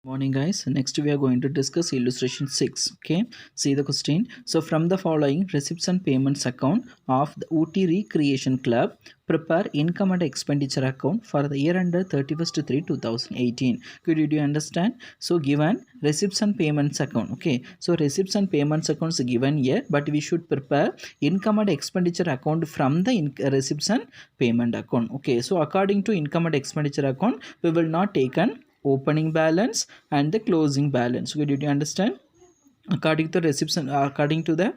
Morning guys, next we are going to discuss illustration 6. Okay, see the question. So from the following receipts and payments account of the OT Recreation Club, prepare income and expenditure account for the year under 31st 3 2018. Did you understand? So given receipts and payments account. Okay, so receipts and payments accounts given here, but we should prepare income and expenditure account from the receipts and payment account. Okay, so according to income and expenditure account, we will not take an opening balance and the closing balance. Okay, did you understand? According to the receipts and according to the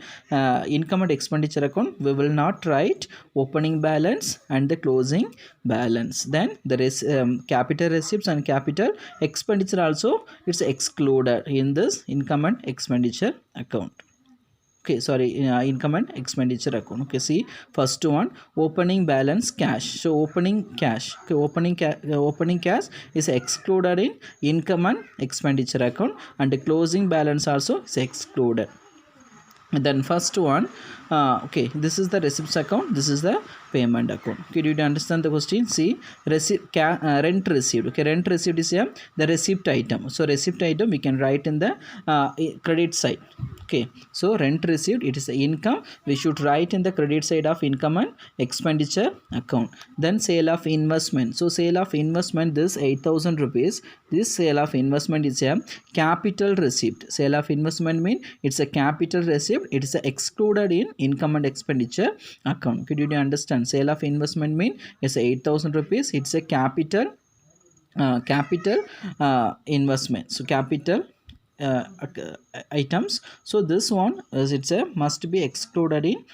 income and expenditure account, we will not write opening balance and the closing balance. Then there is capital receipts and capital expenditure also, it's excluded in this income and expenditure account. Okay, sorry, income and expenditure account. Okay, see, first one, opening balance cash. So opening cash, okay, opening cash is excluded in income and expenditure account, and the closing balance also is excluded. And then first one, okay, this is the receipts account, this is the payment account. Okay, do you understand the question? See, rent received. Okay, rent received is the receipt item. So receipt item we can write in the credit side. Okay, so rent received, it is the income, we should write in the credit side of income and expenditure account. Then sale of investment. So sale of investment, this 8,000 rupees, this sale of investment is a capital receipt. Sale of investment mean it's a capital receipt, it is excluded in income and expenditure account. Could you understand? Sale of investment mean it's 8,000 rupees, it's a capital investment, so capital items. So this one is, it's a must be excluded in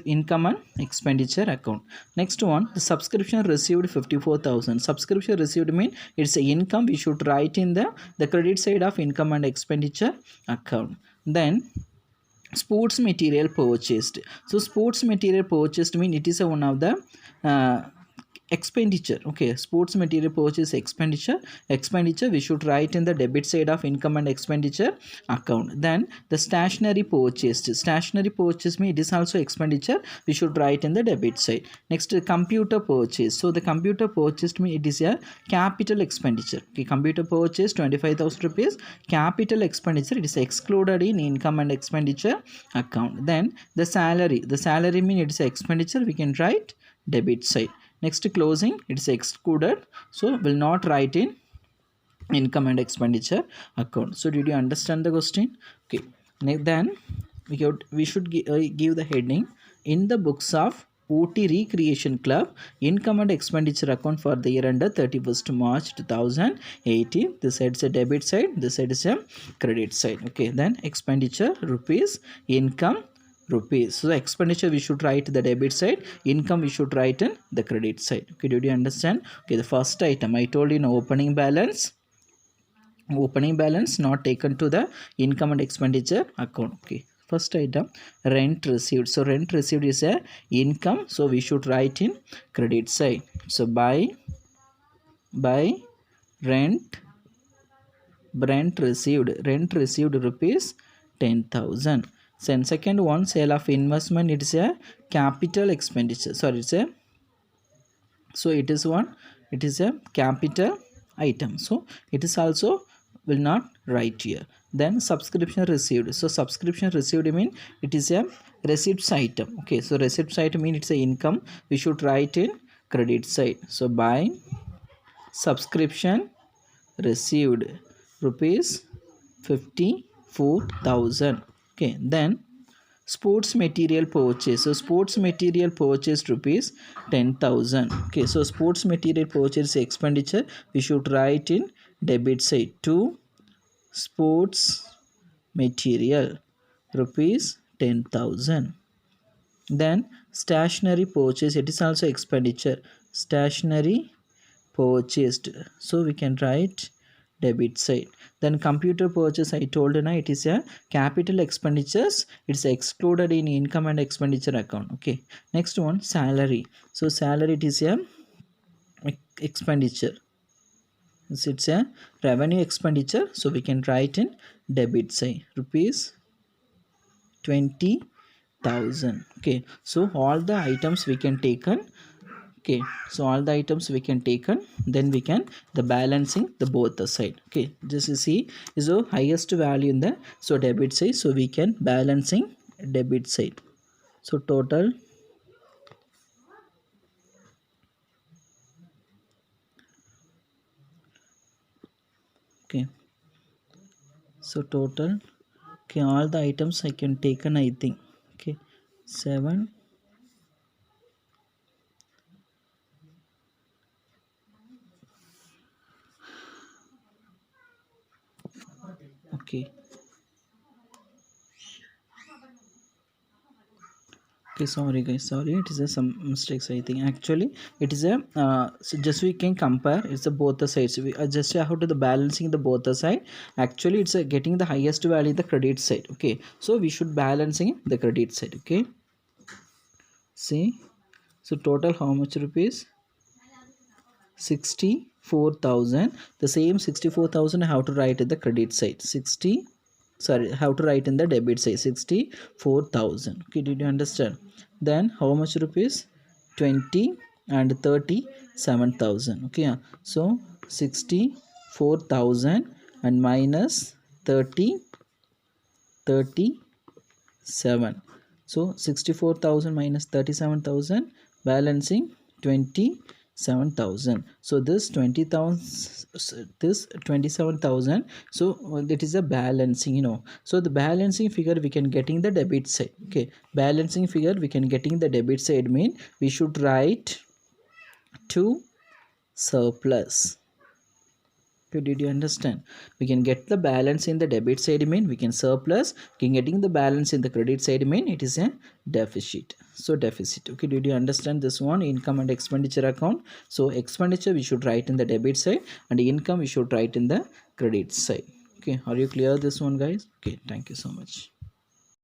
income and expenditure account. Next one, the subscription received 54,000. Subscription received mean it's a income, we should write in the credit side of income and expenditure account. Then sports material purchased. So sports material purchased mean it is a one of the expenditure. Okay, sports material purchase expenditure we should write in the debit side of income and expenditure account. Then the stationery purchase mean it is also expenditure, we should write in the debit side. Next, computer purchase. So the computer purchased mean it is a capital expenditure. Okay, computer purchase 25,000 rupees, capital expenditure, it is excluded in income and expenditure account. Then the salary mean it is expenditure, we can write debit side. Next, closing, it's excluded, so will not write in income and expenditure account. So did you understand the question? Okay, then we should give the heading, in the books of OT Recreation Club, income and expenditure account for the year under 31st March 2018. This side is a debit side, this side is a credit side. Okay, then expenditure rupees, income rupees. So the expenditure we should write the debit side, income we should write in the credit side. Okay, did you understand? Okay, the first item I told you, opening balance not taken to the income and expenditure account. Okay, first item, rent received. So rent received is a income, so we should write in credit side. So by rent received rupees 10,000. Then second one, sale of investment, it is a capital expenditure. Sorry, it is a capital item, so it is also will not write here. Then subscription received. So subscription received mean it is a receipts item. Okay, so receipts item mean it's a income, we should write in credit side. So by subscription received rupees 54,000. Okay, then sports material purchase. So sports material purchased rupees 10,000. Okay, so sports material purchase expenditure we should write in debit side to sports material rupees 10,000. Then stationery purchase, it is also expenditure, stationery purchased, so we can write debit side. Then computer purchase, I told you, it is a capital expenditures, it's excluded in income and expenditure account. Okay, next one, salary. So salary, it is a expenditure, it's a revenue expenditure, so we can write in debit side rupees 20,000. Okay, so all the items we can take on Okay, so all the items we can take on, then we can the balancing the both the side. Okay, just you see is the highest value in the so debit side, so we can balancing debit side. So total, okay, so total, okay, all the items I can take on, I think. Okay, 7. Okay, okay, sorry guys, sorry, it is a some mistakes, I think. Actually it is a so just we can compare, it's a both the sides, we just have to the balancing the both the side. Actually it's a getting the highest value the credit side. Okay, so we should balancing the credit side. Okay, see, so total how much rupees? 64,000. The same 64,000 how to write at the credit side, 60, sorry, how to write in the debit side, 64,000. Okay, did you understand? Then how much rupees? 20 and 37,000. Okay, yeah. So 64,000 and minus 37. So 64,000 minus 37,000, balancing 27,000. So this 20,000, this 27,000. So that is a balancing, So the balancing figure we can getting the debit side. Okay, balancing figure we can getting the debit side mean we should write to surplus. Okay, did you understand? We can get the balance in the debit side mean we can surplus. We can getting the balance in the credit side mean it is a deficit. So deficit. Okay, did you understand this one? Income and expenditure account. So expenditure we should write in the debit side and income we should write in the credit side. Okay, are you clear this one, guys? Okay, thank you so much.